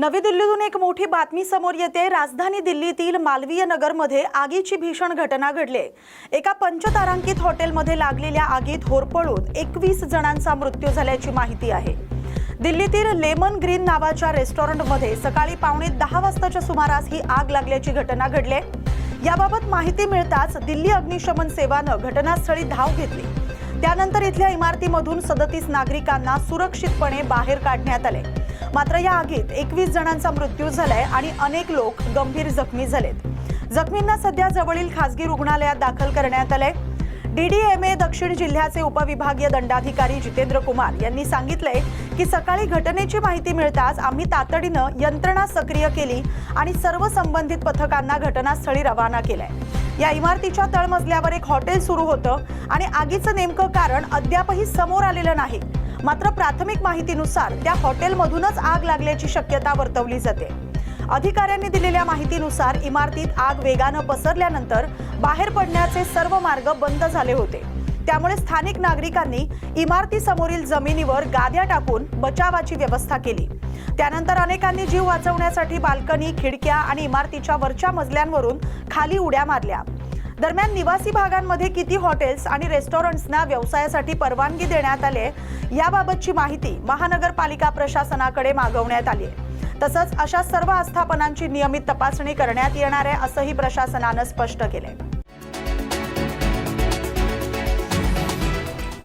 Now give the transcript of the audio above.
नवी दिल्लीतून एक मोठी बातमी समोर येते। राजधानी दिल्लीतील मालवीय नगरमध्ये आगीची भीषण घटना घडली। एका पंचतारांकित हॉटेलमध्ये लागलेल्या आगीत होरपळून 21 जणांचा मृत्यू झाल्याची माहिती आहे। दिल्लीतील लेमन ग्रीन नावाच्या रेस्टॉरंटमध्ये सकाळी 9:15 वाजताच्या सुमारास ही आग लागल्याची घटना घडली। याबाबत माहिती मिळताच दिल्ली अग्निशमन सेवाने घटनास्थळी धाव घेतली। त्यानंतर इथल्या इमारतीमधून 37 नागरिकांना सुरक्षितपणे बाहेर काढण्यात आले। मात्र या आगीत 21 जणांचा मृत्यू झालाय आणि अनेक लोक गंभीर जखमी झालेत। जखमींना सध्या जवळील खासगी रुग्णालयात दाखल करण्यात आले। डीडीएमए दक्षिण जिल्ह्याचे उपविभागीय दंडाधिकारी जितेंद्र कुमार यांनी सांगितले की सकाळी घटनेची माहिती मिळताच आम्ही तातडीने यंत्रणा सक्रिय केली आणि सर्व संबंधित पथकांना घटनास्थळी रवाना केलंय। या इमारतीच्या तळमजल्यावर एक हॉटेल सुरू होतं आणि आगीचं नेमकं कारण अद्यापही समोर आलेलं नाही। मात्र प्राथमिक माहितीनुसार त्या हॉटेलमधूनच आग लागल्याची शक्यता वर्तवली जाते। अधिकाऱ्यांनी दिलेल्या माहितीनुसार इमारतीत आग वेगाने पसरल्यानंतर बाहेर पडण्याचे सर्व मार्ग बंद झाले होते। त्यामुळे स्थानिक नागरिकांनी इमारतीसमोरील जमिनीवर गाद्या टाकून बचावाची व्यवस्था केली। त्यानंतर अनेकांनी जीव वाचवण्यासाठी बाल्कनी, खिडक्या आणि इमारतीच्या वरच्या मजल्यांवरून खाली उड्या मारल्या। दरम्यान निवासी भागांमध्ये किती हॉटेल्स आणि रेस्टॉरंट्सना व्यवसायासाठी परवानगी देण्यात आली याबाबतची माहिती महानगरपालिका प्रशासनाकडे मागवण्यात आली आहे। तसंच अशा सर्व आस्थापनांची नियमित तपासणी करण्यात येणार आहे असंही प्रशासनाने स्पष्ट केले।